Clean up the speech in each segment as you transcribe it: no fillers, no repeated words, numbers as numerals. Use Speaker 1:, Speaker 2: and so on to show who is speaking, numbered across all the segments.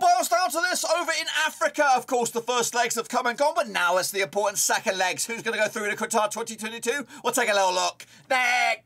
Speaker 1: boils down to this over in Africa. Of course, the first legs have come and gone, but now it's the important second legs. Who's going to go through to Qatar 2022? We'll take a little look. Next.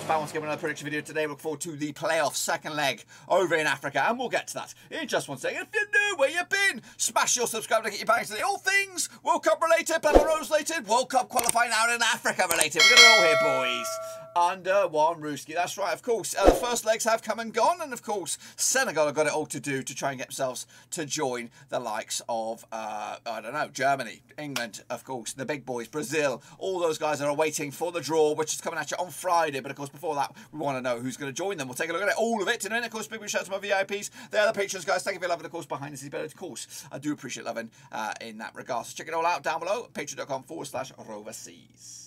Speaker 1: Once again, another prediction video today. Look forward to the playoff second leg over in Africa, and we'll get to that in just one second. If you're new, where you been? Smash your subscribe to get your back to the all things World Cup related, Battle Rose related, World Cup qualifying out in Africa related. We're gonna go here, boys. Under one Rooski. That's right, of course. The first legs have come and gone, and of course, Senegal have got it all to do to try and get themselves to join the likes of, I don't know, Germany, England, of course, the big boys, Brazil. All those guys are waiting for the draw, which is coming at you on Friday. But of course, before that, we want to know who's going to join them. We'll take a look at it, all of it. And then, of course, big shout out to my VIPs. They're the patrons, guys. Thank you for loving, of course, behind the scenes. But of course, I do appreciate loving in that regard. So check it all out down below, patreon.com/Roverseas.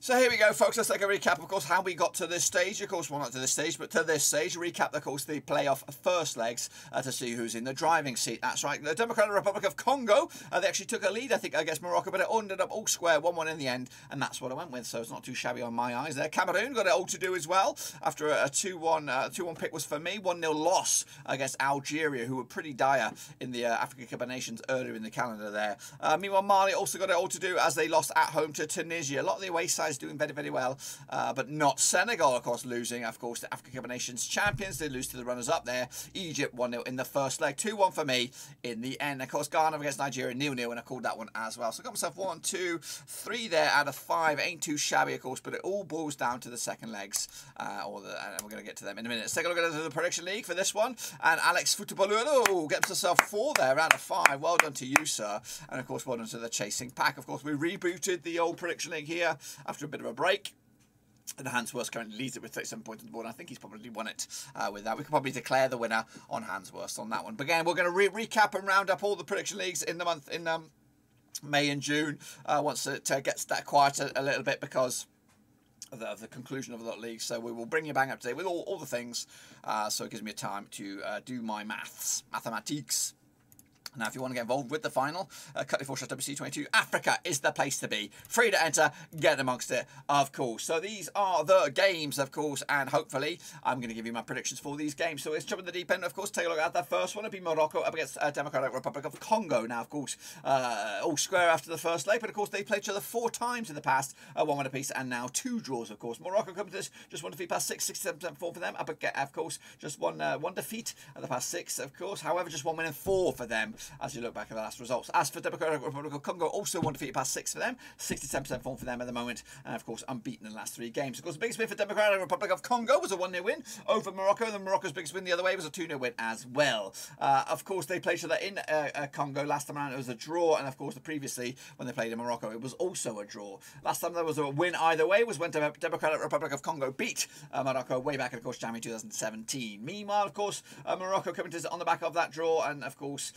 Speaker 1: So here we go, folks. Let's take a recap, of course, how we got to this stage. Of course, well, not to this stage, but to this stage. Recap, of course, the playoff first legs to see who's in the driving seat. That's right. The Democratic Republic of Congo, they actually took a lead, I think, against Morocco, but it ended up all square, 1-1 in the end, and that's what I went with. So it's not too shabby on my eyes there. Cameroon got it all to do as well. After a 2-1 pick was for me. 1-0 loss against Algeria, who were pretty dire in the African Cup of Nations earlier in the calendar there. Meanwhile, Mali also got it all to do as they lost at home to Tunisia. A lot of the away sides doing very, very well, but not Senegal, of course, losing. Of course, the African Cup of Nations champions, they lose to the runners-up there. Egypt 1-0 in the first leg, 2-1 for me in the end. Of course, Ghana against Nigeria 0-0, and I called that one as well. So I got myself 1, 2, 3 there out of 5. Ain't too shabby, of course, but it all boils down to the second legs, and we're going to get to them in a minute. Let's take a look at the prediction league for this one, and Alex Footballero gets himself 4 there out of 5. Well done to you, sir. And of course, well done to the chasing pack. Of course, we rebooted the old prediction league here after a bit of a break. And Hansworth currently leads it with 37 points on the board. I think he's probably won it with that. We could probably declare the winner on Hansworth on that one. But again, we're going to recap and round up all the prediction leagues in the month in May and June. Once it gets that quiet a little bit because of the conclusion of the league. So we will bring you bang up to date with all the things. So it gives me time to do my mathematics. Now, if you want to get involved with the final, Cut4WC22, Africa is the place to be. Free to enter, get amongst it, of course. So these are the games, of course, and hopefully I'm going to give you my predictions for these games. So let's jump in the deep end, of course, take a look at that first one. It'll be Morocco up against Democratic Republic of Congo. Now, of course, all square after the first leg, but of course, they played each other 4 times in the past, 1-1 apiece, and now 2 draws, of course. Morocco comes to this, just 1 defeat past 6, 67% for them. Up again, of course, just one defeat at the past 6, of course. However, just 1 win and 4 for them. As you look back at the last results. As for Democratic Republic of Congo, also 1 defeat past 6 for them. 67% form for them at the moment. And of course, unbeaten in the last 3 games. Of course, the biggest win for Democratic Republic of Congo was a 1-0 win over Morocco. And Morocco's biggest win the other way was a 2-0 win as well. Of course, they played each other in Congo. Last time around, it was a draw. And of course, previously, when they played in Morocco, it was also a draw. Last time there was a win either way was when Democratic Republic of Congo beat Morocco way back in, of course, January 2017. Meanwhile, of course, Morocco coming to on the back of that draw. And of course,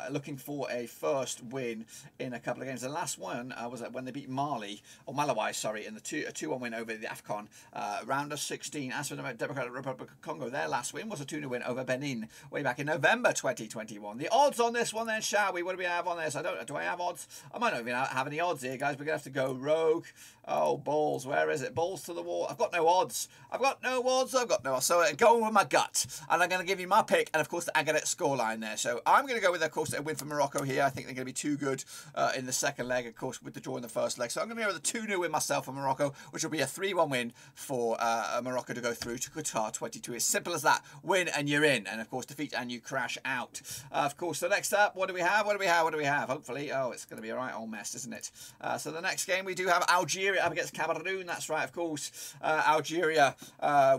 Speaker 1: looking for a first win in a couple of games. The last one was when they beat Malawi, sorry, in the 2-1 win over the AFCON round of 16. As for the Democratic Republic of Congo, their last win was a 2-0 win over Benin way back in November 2021. The odds on this one then, shall we? What do we have on this? Do I have odds? I might not even have any odds here, guys. We're going to have to go rogue. Oh, balls. Where is it? Balls to the wall. I've got no odds. I've got no odds. So go with my gut. And I'm going to give you my pick. And, of course, the aggregate scoreline there. So I'm going to go with, of course, a win for Morocco here. I think they're going to be too good in the second leg, of course, with the draw in the first leg. So I'm going to go with a 2-0 win myself for Morocco, which will be a 3-1 win for Morocco to go through to Qatar 22. It's simple as that. Win and you're in. And, of course, defeat and you crash out. Of course, so next up, what do we have? Hopefully, it's going to be a right old mess, isn't it? So the next game, we do have Algeria up against Cameroon. That's right, of course. Algeria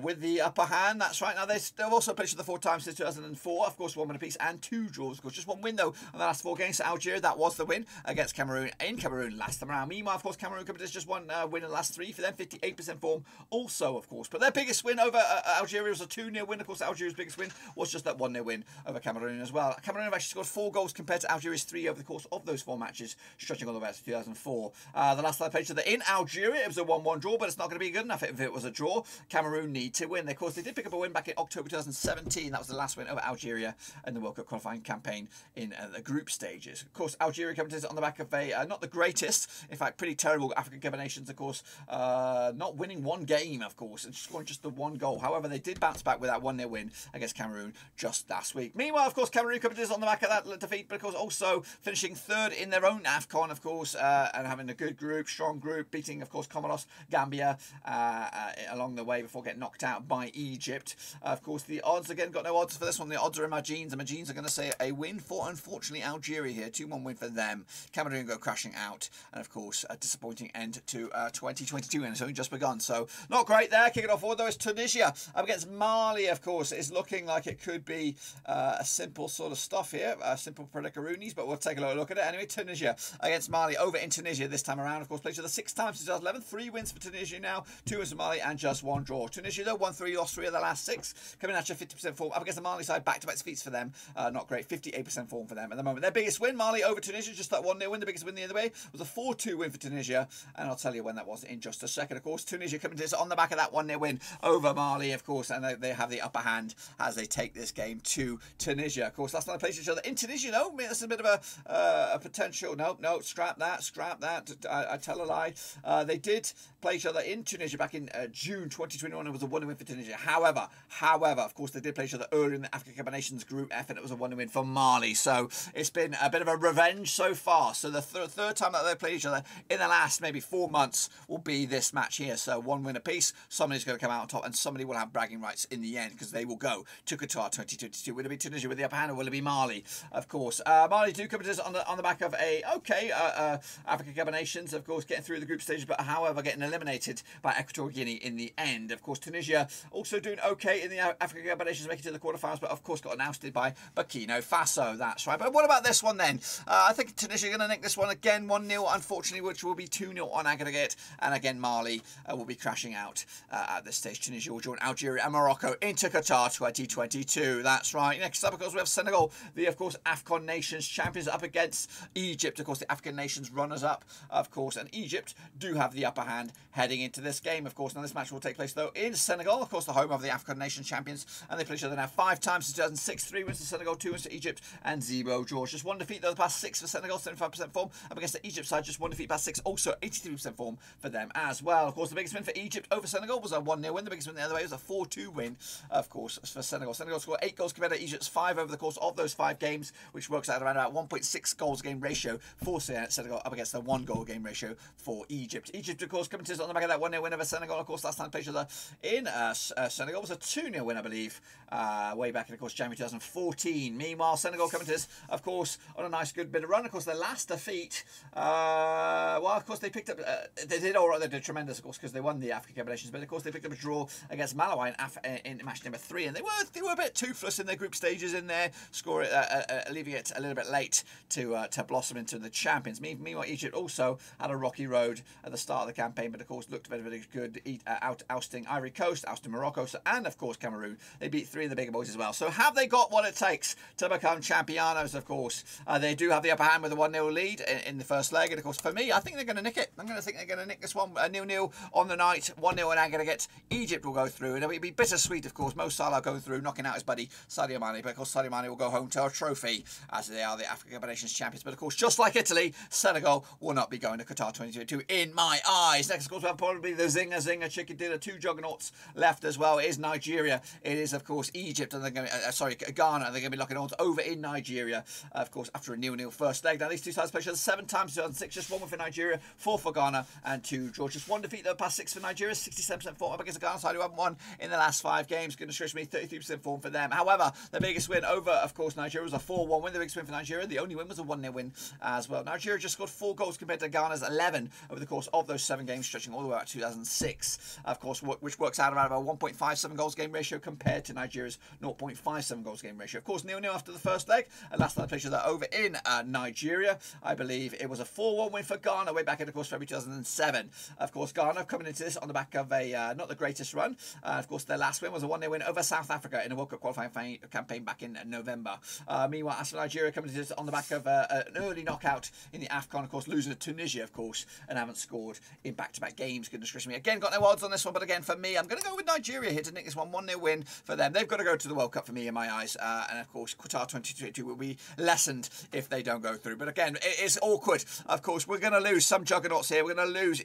Speaker 1: with the upper hand. That's right. Now, they've also played each other 4 times since 2004. Of course, 1 win apiece and 2 draws. Of course, just one win, though, in the last 4 games. So Algeria, that was the win against Cameroon in Cameroon last time around. Meanwhile, of course, Cameroon just one win in the last 3 for them, 58% form also, of course. But their biggest win over Algeria was a 2-0 win. Of course, Algeria's biggest win was just that 1-0 win over Cameroon as well. Cameroon have actually scored 4 goals compared to Algeria's 3 over the course of those 4 matches, stretching all the way to 2004. The last time they played each other in Algeria, it was a 1-1 draw, but it's not going to be good enough if it was a draw. Cameroon need to win. Of course, they did pick up a win back in October 2017. That was the last win over Algeria in the World Cup qualifying campaign in the group stages. Of course, Algeria comes in on the back of a not the greatest, in fact, pretty terrible African Cup of Nations, of course, not winning 1 game, of course, and scoring just the 1 goal. However, they did bounce back with that 1-0 win against Cameroon just last week. Meanwhile, of course, Cameroon comes in on the back of that defeat, but of course also finishing 3rd in their own AFCON, of course, and having a good group, strong group, beating, of course, Comoros, Gambia along the way before getting knocked out by Egypt. Of course, the odds, again, got no odds for this one. The odds are in my jeans, and my jeans are going to say a win for, unfortunately, Algeria here. 2-1 win for them. Cameroon go crashing out, and of course, a disappointing end to 2022, and it's only just begun, so not great there. Kicking off forward, though, is Tunisia up against Mali, of course. It's looking like it could be a simple sort of stuff here, simple predicaroonies, but we'll take a look at it. Anyway, Tunisia against Mali over in Tunisia this time around. Of course, played each other 6 times since 2011. 3 wins for Tunisia now, 2 wins for Mali, and just 1 draw. Tunisia, though, won 3, lost 3 of the last 6. Coming at you 50% form up against the Mali side. Back-to-back defeats for them. Not great. 58% form for them at the moment. Their biggest win, Mali over Tunisia, just that 1-0 win. The biggest win the other way was a 4-2 win for Tunisia, and I'll tell you when that was in just a second. Of course, Tunisia coming to this on the back of that 1-0 win over Mali, of course, and they have the upper hand as they take this game to Tunisia. Of course, last time they played each other in Tunisia, no, this is a bit of a potential. No, scrap that. I tell a lie. They did play each other in Tunisia back in June 2021. It was a 1-0 win for Tunisia. However, of course, they did play each other earlier in the African Cup of Nations Group F, and it was a 1-0 win for Mali. So it's been a bit of a revenge so far. So the third time that they played each other in the last maybe 4 months will be this match here. So 1 win apiece. Somebody's going to come out on top, and somebody will have bragging rights in the end, because they will go to Qatar 2022. Will it be Tunisia with the upper hand, or will it be Mali? Of course, Mali do come to this on the back of a African Cup of Nations, of course, getting through the group stages, but however getting eliminated by Equatorial Guinea in the end. Of course, Tunisia also doing okay in the African Cup of Nations, making it to the quarterfinals, but of course got ousted by Burkina Faso. That's right. But what about this one then? I think Tunisia are going to nick this one again, 1-0, unfortunately, which will be 2-0 on aggregate, and again Mali will be crashing out at this stage. Tunisia will join Algeria and Morocco into Qatar 2022. That's right. Next up, of course, we have Senegal, the, of course, AFCON Nations champions, up against Egypt, of course, the African Nations runners-up, of course, and Egypt do have the upper hand heading into this game, of course. Now, this match will take place, though, in Senegal, of course, the home of the African Nations champions, and they play each other now 5 times since 2006, 3 wins to Senegal, 2 wins to Egypt, and 0 draws. Just 1 defeat, though, the past 6 for Senegal, 75% form, up against the Egypt side, just 1 defeat past 6, also 83% form for them as well. Of course, the biggest win for Egypt over Senegal was a 1-0 win. The biggest win the other way was a 4-2 win, of course, for Senegal. Senegal scored 8 goals compared to Egypt's 5 over the course of those 5 games, which works out around about 1.6 goals game ratio for Senegal, up against the 1 goal game ratio for Egypt. Egypt, of course, coming to us on the back of that 1-0 win over Senegal. Of course, last time they played each other in Senegal was a 2-0 win, I believe, way back in, of course, January 2014. Meanwhile, Senegal coming to us, of course, on a nice good bit of run. Of course, their last defeat, well, of course, they picked up, they did all right, they did tremendous, of course, because they won the African Cup of Nations, but of course, they picked up a draw against Malawi in match number 3, and they were a bit toothless in their group stages in there, leaving it a little bit late to blossom into the champions. Meanwhile, Egypt also had a rocky road at the start of the campaign, but of course looked very, very good, ousting Ivory Coast, ousting Morocco, and of course Cameroon. They beat 3 of the bigger boys as well. So have they got what it takes to become champions? Of course, they do have the upper hand with a 1-0 lead in the first leg, and of course for me, I think they're going to nick it. I'm going to think they're going to nick this one, 0-0 on the night, 1-0 in aggregate. Egypt will go through, and it'll be bittersweet, of course. Mo Salah going through, knocking out his buddy Sadio Mane, but of course Sadio Mane will go home to a trophy as they are the African Cup of Nations champions. But of course, just like Italy, Senegal will not be going to Qatar 2022 in my eyes. Next, of course, we have probably the zinger chicken dinner. 2 juggernauts left as well. It is Nigeria. It is, of course, Egypt, and they're going to Ghana, and they're going to be locking odds over in Nigeria, of course, after a 0-0 first leg. Now, these 2 sides played each other 7 times in 2006, just 1 win for Nigeria, 4 for Ghana, and 2 draws. Just 1 defeat, though, past 6 for Nigeria, 67% form up against the Ghana side, who haven't won in the last 5 games. Goodness gracious me, 33% form for them. However, the biggest win over, of course, Nigeria was a 4-1 win. The biggest win for Nigeria. The only win was a 1-0 win as well. Nigeria just scored 4 goals compared to Ghana's 11 over the course of those 7 games, stretching all the way out to 2006, of course, which works out around about 1.57 goals game ratio compared to Nigeria's 0.57 goals game ratio. Of course, 0-0 after the first leg. And last night, picture that over in Nigeria. I believe it was a 4-1 win for Ghana way back in, of course, February 2007. Of course, Ghana coming into this on the back of a not the greatest run. Of course, their last win was a 1-0 win over South Africa in a World Cup qualifying campaign back in November. Meanwhile, as for Nigeria coming into this on the back of an early knockout in the AFCON, of course, losing to Tunisia, of course, and haven't scored in back-to-back games. Goodness gracious me. Again, got no odds on this one, but again, for me, I'm going to go with Nigeria here to nick this one. 1-0 win for them. They've got to go to the World Cup for me in my eyes. And of course, Qatar 2022 will be lessened if they don't go through. But again, it is awkward. Of course, we're going to lose some juggernauts here. We're going to lose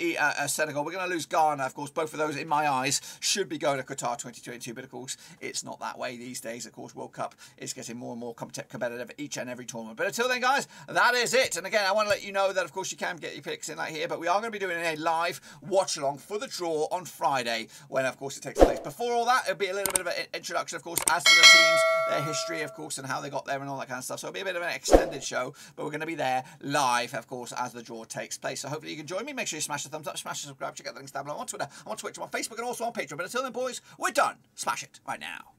Speaker 1: Senegal. We're going to lose Ghana. Of course, both of those, in my eyes, should be going to Qatar 2022. But of course, it's not that way these days. Of course, World Cup is getting more and more competitive each and every tournament. But until then, guys, that is it. And again, I want to let you know that, of course, you can get your picks in like here. But we are going to be doing a live watch-along for the draw on Friday when, of course, it takes place. Before all that, it'll be a little bit of an introduction, of course, as to the teams, their history, of course, and how they got there and all that kind of stuff. So it'll be a bit of an extended show, but we're going to be there live, of course, as the draw takes place. So hopefully you can join me. Make sure you smash the thumbs up, smash the subscribe, check out the links down below on Twitter, on Twitch, on Facebook, and also on Patreon. But until then, boys, we're done. Smash it right now.